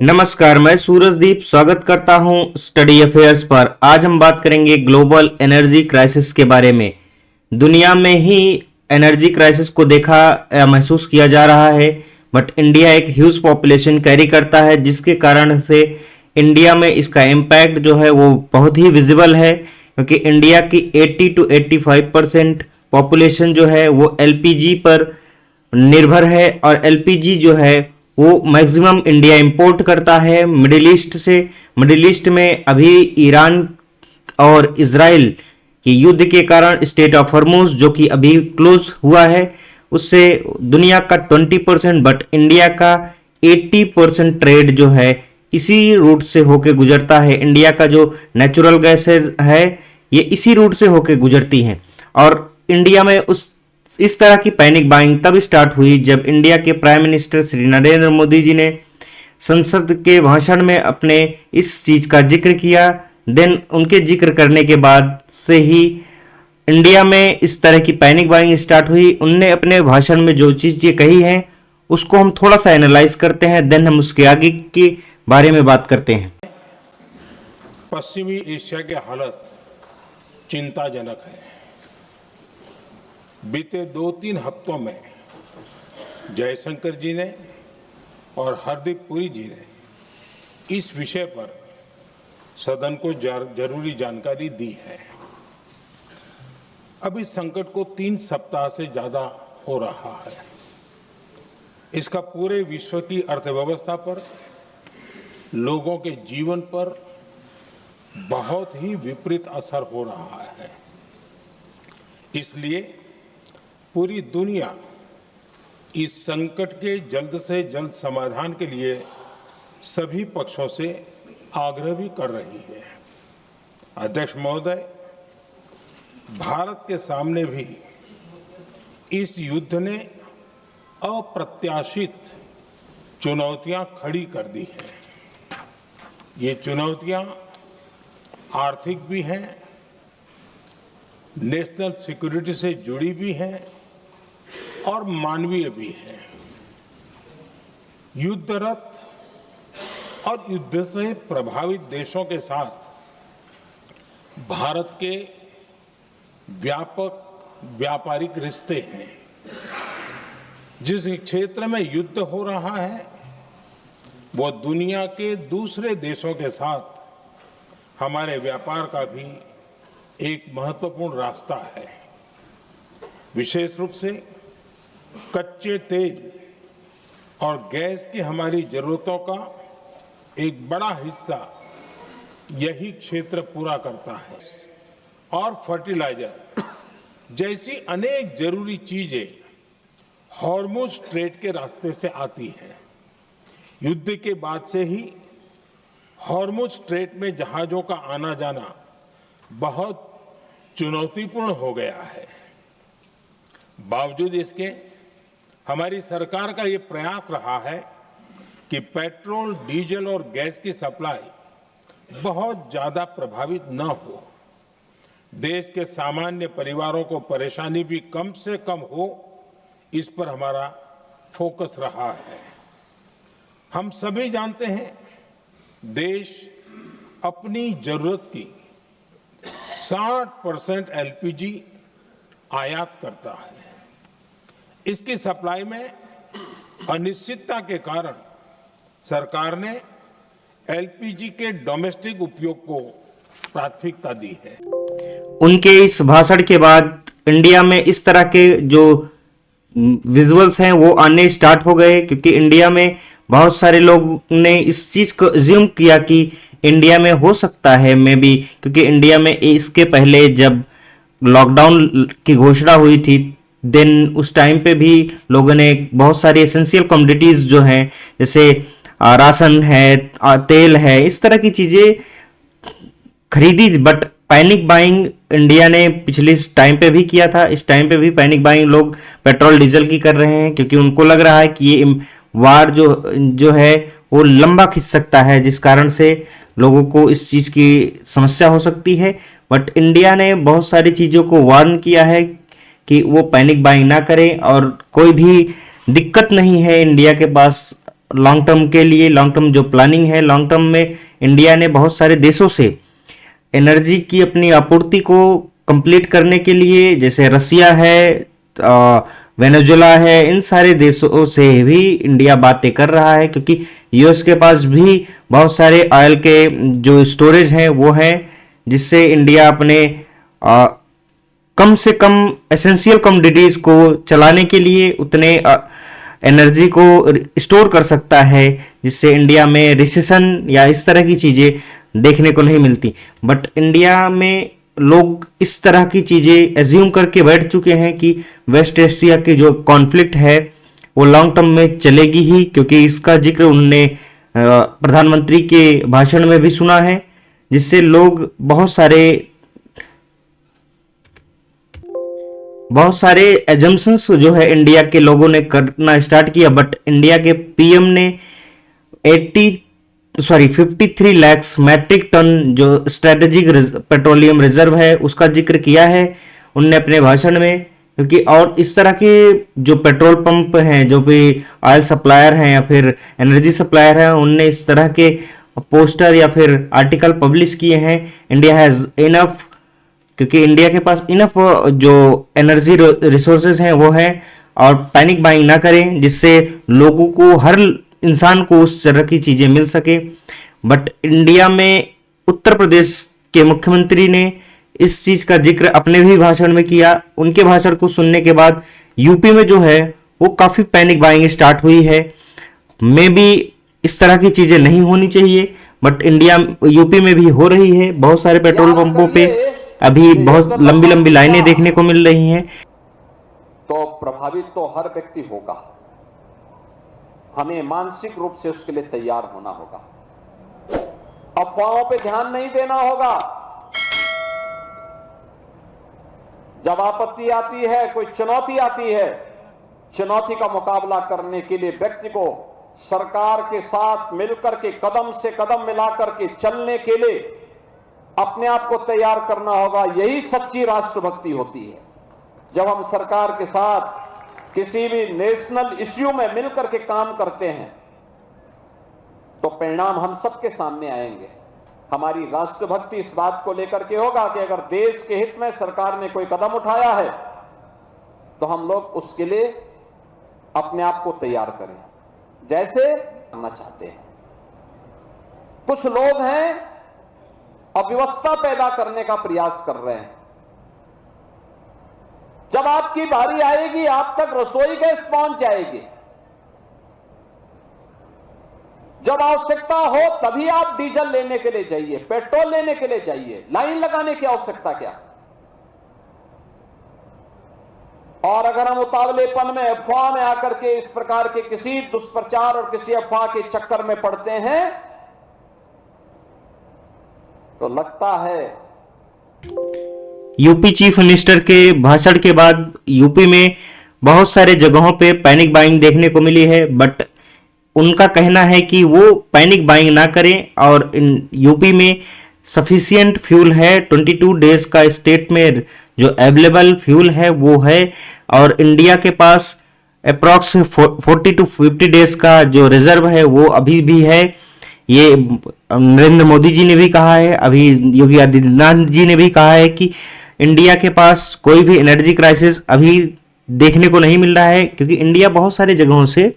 नमस्कार, मैं सूरजदीप स्वागत करता हूं स्टडी अफेयर्स पर। आज हम बात करेंगे ग्लोबल एनर्जी क्राइसिस के बारे में। दुनिया में ही एनर्जी क्राइसिस को देखा या महसूस किया जा रहा है, बट इंडिया एक ह्यूज पॉपुलेशन कैरी करता है, जिसके कारण से इंडिया में इसका इम्पैक्ट जो है वो बहुत ही विजिबल है, क्योंकि इंडिया की 80 to 85% पॉपुलेशन जो है वो एलपीजी पर निर्भर है, और एलपीजी जो है वो मैक्सिमम इंडिया इंपोर्ट करता है मिडिल ईस्ट से। मिडिल ईस्ट में अभी ईरान और इजराइल की युद्ध के कारण स्टेट ऑफ हॉर्मुज जो कि अभी क्लोज हुआ है, उससे दुनिया का 20% बट इंडिया का 80% ट्रेड जो है इसी रूट से होके गुजरता है। इंडिया का जो नेचुरल गैसेज है ये इसी रूट से होके गुजरती हैं, और इंडिया में इस तरह की पैनिक बाइंग तब स्टार्ट हुई जब इंडिया के प्राइम मिनिस्टर श्री नरेंद्र मोदी जी ने संसद के भाषण में अपने इस चीज का जिक्र किया। देन उनके जिक्र करने के बाद से ही इंडिया में इस तरह की पैनिक बाइंग स्टार्ट हुई। उनने अपने भाषण में जो चीजें कही हैं उसको हम थोड़ा सा एनालाइज करते हैं, देन हम उसके आगे के बारे में बात करते हैं। पश्चिमी एशिया की हालत चिंताजनक है। बीते 2-3 हफ्तों में जयशंकर जी ने और हरदीप पुरी जी ने इस विषय पर सदन को जरूरी जानकारी दी है। अब इस संकट को 3 सप्ताह से ज्यादा हो रहा है। इसका पूरे विश्व की अर्थव्यवस्था पर, लोगों के जीवन पर बहुत ही विपरीत असर हो रहा है। इसलिए पूरी दुनिया इस संकट के जल्द से जल्द समाधान के लिए सभी पक्षों से आग्रह भी कर रही है। अध्यक्ष महोदय, भारत के सामने भी इस युद्ध ने अप्रत्याशित चुनौतियां खड़ी कर दी हैं। ये चुनौतियां आर्थिक भी हैं, नेशनल सिक्योरिटी से जुड़ी भी हैं और मानवीय भी है। युद्धरत और युद्ध से प्रभावित देशों के साथ भारत के व्यापक व्यापारिक रिश्ते हैं। जिस क्षेत्र में युद्ध हो रहा है वो दुनिया के दूसरे देशों के साथ हमारे व्यापार का भी एक महत्वपूर्ण रास्ता है। विशेष रूप से कच्चे तेल और गैस की हमारी जरूरतों का एक बड़ा हिस्सा यही क्षेत्र पूरा करता है, और फर्टिलाइजर जैसी अनेक जरूरी चीजें हॉर्मुज स्ट्रेट के रास्ते से आती हैं। युद्ध के बाद से ही हॉर्मुज स्ट्रेट में जहाजों का आना जाना बहुत चुनौतीपूर्ण हो गया है। बावजूद इसके हमारी सरकार का ये प्रयास रहा है कि पेट्रोल, डीजल और गैस की सप्लाई बहुत ज्यादा प्रभावित न हो। देश के सामान्य परिवारों को परेशानी भी कम से कम हो, इस पर हमारा फोकस रहा है। हम सभी जानते हैं देश अपनी जरूरत की 60% एलपीजी आयात करता है। इसकी सप्लाई में अनिश्चितता के कारण सरकार ने एलपीजी के डोमेस्टिक उपयोग को प्राथमिकता दी है। उनके इस भाषण के बाद इंडिया में इस तरह के जो विजुअल्स हैं वो आने स्टार्ट हो गए, क्योंकि इंडिया में बहुत सारे लोग ने इस चीज को अज्यूम किया कि इंडिया में हो सकता है मे बी, क्योंकि इंडिया में इसके पहले जब लॉकडाउन की घोषणा हुई थी देन उस टाइम पे भी लोगों ने बहुत सारी एसेंशियल कमोडिटीज जो हैं जैसे राशन है, तेल है, इस तरह की चीजें खरीदी। बट पैनिक बाइंग इंडिया ने पिछले टाइम पे भी किया था। इस टाइम पे भी पैनिक बाइंग लोग पेट्रोल डीजल की कर रहे हैं, क्योंकि उनको लग रहा है कि ये वार जो है वो लंबा खिंच सकता है, जिस कारण से लोगों को इस चीज की समस्या हो सकती है। बट इंडिया ने बहुत सारी चीजों को वार्न किया है कि वो पैनिक बाइंग ना करें, और कोई भी दिक्कत नहीं है इंडिया के पास लॉन्ग टर्म के लिए, लॉन्ग टर्म जो प्लानिंग है, लॉन्ग टर्म में इंडिया ने बहुत सारे देशों से एनर्जी की अपनी आपूर्ति को कंप्लीट करने के लिए, जैसे रसिया है, वेनेजुला है, इन सारे देशों से भी इंडिया बातें कर रहा है, क्योंकि यूएस के पास भी बहुत सारे ऑयल के जो स्टोरेज हैं वो हैं, जिससे इंडिया अपने कम से कम एसेंशियल कमोडिटीज को चलाने के लिए उतने एनर्जी को स्टोर कर सकता है, जिससे इंडिया में रिसेशन या इस तरह की चीजें देखने को नहीं मिलती। बट इंडिया में लोग इस तरह की चीजें एज्यूम करके बैठ चुके हैं कि वेस्ट एशिया की जो कॉन्फ्लिक्ट है वो लॉन्ग टर्म में चलेगी ही, क्योंकि इसका जिक्र उन्होंने प्रधानमंत्री के भाषण में भी सुना है, जिससे लोग बहुत सारे एजम्पशंस जो है इंडिया के लोगों ने करना स्टार्ट किया। बट इंडिया के पीएम ने 53 लाख मैट्रिक टन जो स्ट्रेटेजिक पेट्रोलियम रिजर्व है उसका जिक्र किया है उनने अपने भाषण में, क्योंकि और इस तरह के जो पेट्रोल पंप हैं, जो भी ऑयल सप्लायर हैं या फिर एनर्जी सप्लायर हैं, उनने इस तरह के पोस्टर या फिर आर्टिकल पब्लिश किए हैं, इंडिया हैज इनफ, क्योंकि इंडिया के पास इनफ जो एनर्जी रिसोर्सेज हैं वो है, और पैनिक बाइंग ना करें, जिससे लोगों को, हर इंसान को उस तरह की चीजें मिल सके। बट इंडिया में उत्तर प्रदेश के मुख्यमंत्री ने इस चीज का जिक्र अपने भी भाषण में किया। उनके भाषण को सुनने के बाद यूपी में जो है वो काफी पैनिक बाइंग स्टार्ट हुई है। में भी इस तरह की चीजें नहीं होनी चाहिए, बट यूपी में भी हो रही है। बहुत सारे पेट्रोल पंपों पे अभी बहुत लंबी लंबी लाइनें देखने को मिल रही हैं। तो प्रभावित तो हर व्यक्ति होगा, हमें मानसिक रूप से उसके लिए तैयार होना होगा, अफवाहों पे ध्यान नहीं देना होगा। जब आपत्ति आती है, कोई चुनौती आती है, चुनौती का मुकाबला करने के लिए व्यक्ति को सरकार के साथ मिलकर के कदम से कदम मिलाकर के चलने के लिए अपने आप को तैयार करना होगा। यही सच्ची राष्ट्रभक्ति होती है। जब हम सरकार के साथ किसी भी नेशनल इश्यू में मिलकर के काम करते हैं तो परिणाम हम सबके सामने आएंगे। हमारी राष्ट्रभक्ति इस बात को लेकर के होगा कि अगर देश के हित में सरकार ने कोई कदम उठाया है तो हम लोग उसके लिए अपने आप को तैयार करें, जैसे करना चाहते हैं। कुछ लोग हैं अव्यवस्था पैदा करने का प्रयास कर रहे हैं। जब आपकी बारी आएगी आप तक रसोई गैस पहुंच जाएगी। जब आवश्यकता हो तभी आप डीजल लेने के लिए जाइए, पेट्रोल लेने के लिए जाइए। लाइन लगाने की आवश्यकता क्या? और अगर हम उतावलेपन में, अफवाह में आकर के इस प्रकार के किसी दुष्प्रचार और किसी अफवाह के चक्कर में पड़ते हैं तो लगता है। यूपी चीफ मिनिस्टर के भाषण के बाद यूपी में बहुत सारे जगहों पे पैनिक बाइंग देखने को मिली है, बट उनका कहना है कि वो पैनिक बाइंग ना करें और यूपी में सफिशिएंट फ्यूल है। 22 डेज का स्टेट में जो अवेलेबल फ्यूल है वो है, और इंडिया के पास अप्रॉक्स 40 to 50 डेज का जो रिजर्व है वो अभी भी है। ये नरेंद्र मोदी जी ने भी कहा है, अभी योगी आदित्यनाथ जी ने भी कहा है कि इंडिया के पास कोई भी एनर्जी क्राइसिस अभी देखने को नहीं मिल रहा है, क्योंकि इंडिया बहुत सारे जगहों से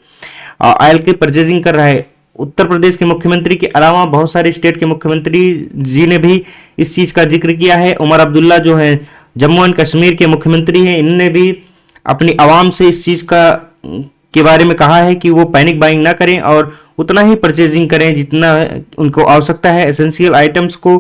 ऑयल की परचेजिंग कर रहा है। उत्तर प्रदेश के मुख्यमंत्री के अलावा बहुत सारे स्टेट के मुख्यमंत्री जी ने भी इस चीज का जिक्र किया है। उमर अब्दुल्ला जो है जम्मू एंड कश्मीर के मुख्यमंत्री हैं, इन्होंने भी अपनी आवाम से इस चीज के बारे में कहा है कि वो पैनिक बाइंग ना करें और उतना ही परचेजिंग करें जितना उनको आवश्यकता है। एसेंशियल आइटम्स को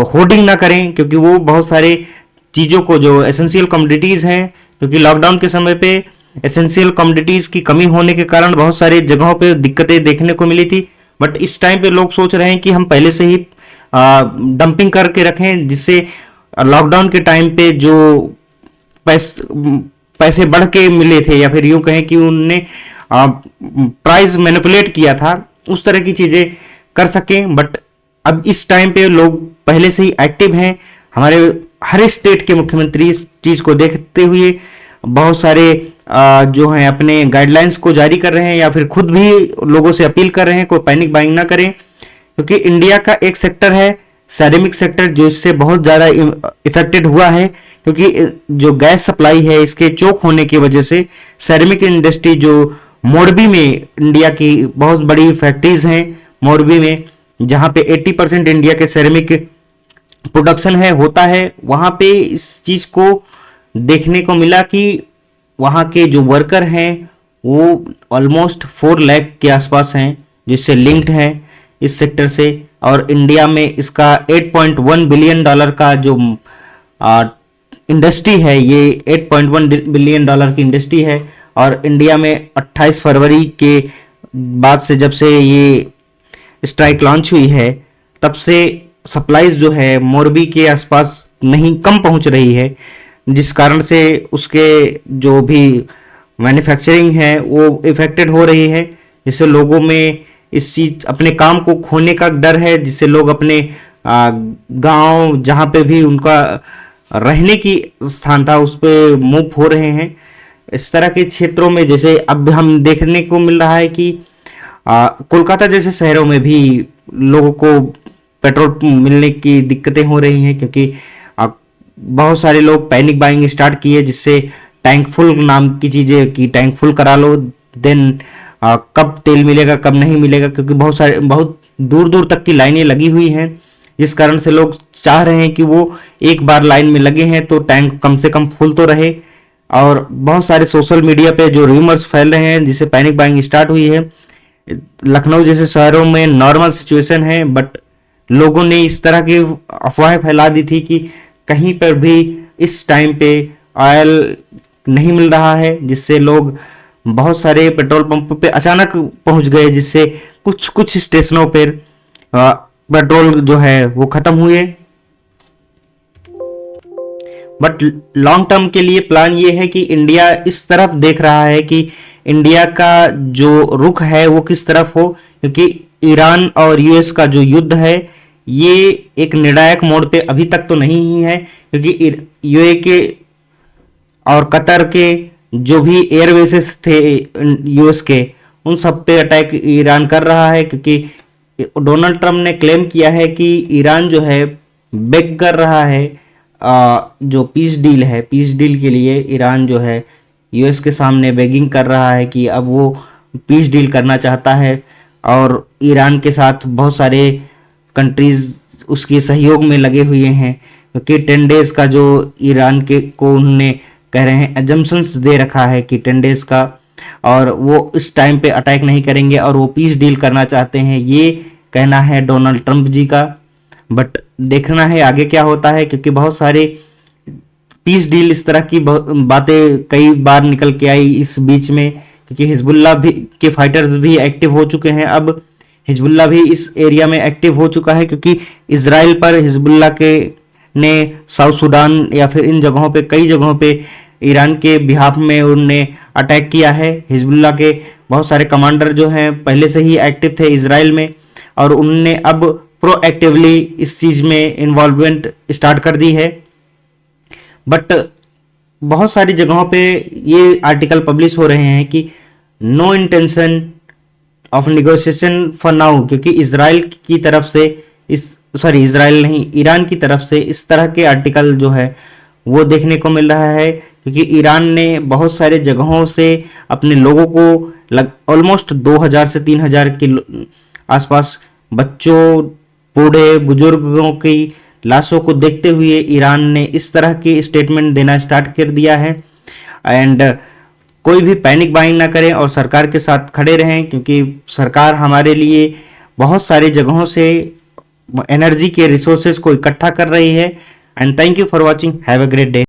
होर्डिंग ना करें, क्योंकि वो बहुत सारे चीज़ों को, जो एसेंशियल कमोडिटीज़ हैं, क्योंकि लॉकडाउन के समय पे एसेंशियल कमोडिटीज़ की कमी होने के कारण बहुत सारे जगहों पे दिक्कतें देखने को मिली थी। बट इस टाइम पे लोग सोच रहे हैं कि हम पहले से ही डंपिंग करके रखें, जिससे लॉकडाउन के टाइम पे जो पैसे बढ़ के मिले थे, या फिर यूं कहें कि उनने प्राइस मैनिपुलेट किया था, उस तरह की चीज़ें कर सकें। बट अब इस टाइम पे लोग पहले से ही एक्टिव हैं। हमारे हर स्टेट के मुख्यमंत्री इस चीज़ को देखते हुए बहुत सारे जो है अपने गाइडलाइंस को जारी कर रहे हैं या फिर खुद भी लोगों से अपील कर रहे हैं कोई पैनिक बाइंग ना करें, क्योंकि इंडिया का एक सेक्टर है सेरेमिक सेक्टर जो इससे बहुत ज़्यादा इफेक्टेड हुआ है, क्योंकि जो गैस सप्लाई है इसके चोक होने की वजह से सेरेमिक इंडस्ट्री जो मोरबी में इंडिया की बहुत बड़ी फैक्ट्रीज हैं, मोरबी में जहाँ पे 80% इंडिया के सेरेमिक प्रोडक्शन है होता है, वहाँ पे इस चीज़ को देखने को मिला कि वहाँ के जो वर्कर हैं वो ऑलमोस्ट 4 लाख के आसपास हैं जिससे लिंक्ड हैं इस सेक्टर से, और इंडिया में इसका 8.1 बिलियन डॉलर का जो इंडस्ट्री है, ये 8.1 बिलियन डॉलर की इंडस्ट्री है। और इंडिया में 28 फरवरी के बाद से जब से ये स्ट्राइक लॉन्च हुई है तब से सप्लाईज जो है मोरबी के आसपास नहीं कम पहुंच रही है, जिस कारण से उसके जो भी मैन्युफैक्चरिंग है वो इफेक्टेड हो रही है, जिससे लोगों में इस चीज अपने काम को खोने का डर है, जिससे लोग अपने गांव जहां पे भी उनका रहने की स्थान था उस पे मूव हो रहे हैं। इस तरह के क्षेत्रों में जैसे अब हम देखने को मिल रहा है कि कोलकाता जैसे शहरों में भी लोगों को पेट्रोल मिलने की दिक्कतें हो रही हैं, क्योंकि बहुत सारे लोग पैनिक बाइंग स्टार्ट किए, जिससे टैंक फुल नाम की चीज़ें कि टैंक फुल करा लो, देन कब तेल मिलेगा कब नहीं मिलेगा, क्योंकि बहुत दूर दूर तक की लाइनें लगी हुई हैं, जिस कारण से लोग चाह रहे हैं कि वो एक बार लाइन में लगे हैं तो टैंक कम से कम फुल तो रहे। और बहुत सारे सोशल मीडिया पे जो रूमर्स फैल रहे हैं जिससे पैनिक बाइंग स्टार्ट हुई है। लखनऊ जैसे शहरों में नॉर्मल सिचुएशन है, बट लोगों ने इस तरह की अफवाहें फैला दी थी कि कहीं पर भी इस टाइम पे ऑयल नहीं मिल रहा है, जिससे लोग बहुत सारे पेट्रोल पंप पे अचानक पहुंच गए, जिससे कुछ स्टेशनों पर पेट्रोल जो है वो खत्म हुए। बट लॉन्ग टर्म के लिए प्लान ये है कि इंडिया इस तरफ देख रहा है कि इंडिया का जो रुख है वो किस तरफ हो, क्योंकि ईरान और यूएस का जो युद्ध है ये एक निर्णायक मोड़ पे अभी तक तो नहीं ही है, क्योंकि यूए के और कतर के जो भी एयरबेसेस थे यूएस के उन सब पे अटैक ईरान कर रहा है, क्योंकि डोनाल्ड ट्रम्प ने क्लेम किया है कि ईरान जो है बेग कर रहा है जो पीस डील है, पीस डील के लिए ईरान जो है यूएस के सामने बेगिंग कर रहा है कि अब वो पीस डील करना चाहता है, और ईरान के साथ बहुत सारे कंट्रीज उसके सहयोग में लगे हुए हैं, क्योंकि 10 डेज का जो ईरान के को उन्होंने कह रहे हैं एजम्पशंस दे रखा है कि 10 डेज का, और वो इस टाइम पे अटैक नहीं करेंगे और वो पीस डील करना चाहते हैं, ये कहना है डोनाल्ड ट्रंप जी का। बट देखना है आगे क्या होता है, क्योंकि बहुत सारे पीस डील इस तरह की बातें कई बार निकल के आई इस बीच में, क्योंकि हिजबुल्लाह भी के फाइटर्स भी एक्टिव हो चुके हैं। अब हिजबुल्लाह भी इस एरिया में एक्टिव हो चुका है, क्योंकि इजराइल पर हिजबुल्लाह के ने साउथ सूडान या फिर इन जगहों पे कई जगहों पे ईरान के बिहाफ में उन्होंने अटैक किया है। हिजबुल्लाह के बहुत सारे कमांडर जो हैं पहले से ही एक्टिव थे इजराइल में, और उन्होंने अब प्रोएक्टिवली इस चीज़ में इन्वॉल्वमेंट स्टार्ट कर दी है। बट बहुत सारी जगहों पे ये आर्टिकल पब्लिश हो रहे हैं कि no intention of negotiation for now, क्योंकि इजराइल की तरफ से इजराइल नहीं, ईरान की तरफ से इस तरह के आर्टिकल जो है वो देखने को मिल रहा है, क्योंकि ईरान ने बहुत सारे जगहों से अपने लोगों को ऑलमोस्ट 2000 से 3000 के आसपास बच्चों, बूढ़े, बुजुर्गों की लाशों को देखते हुए ईरान ने इस तरह के स्टेटमेंट देना स्टार्ट कर दिया है। एंड कोई भी पैनिक बाइंग ना करें और सरकार के साथ खड़े रहें, क्योंकि सरकार हमारे लिए बहुत सारी जगहों से एनर्जी के रिसोर्सेज को इकट्ठा कर रही है। And thank you for watching, have a great day.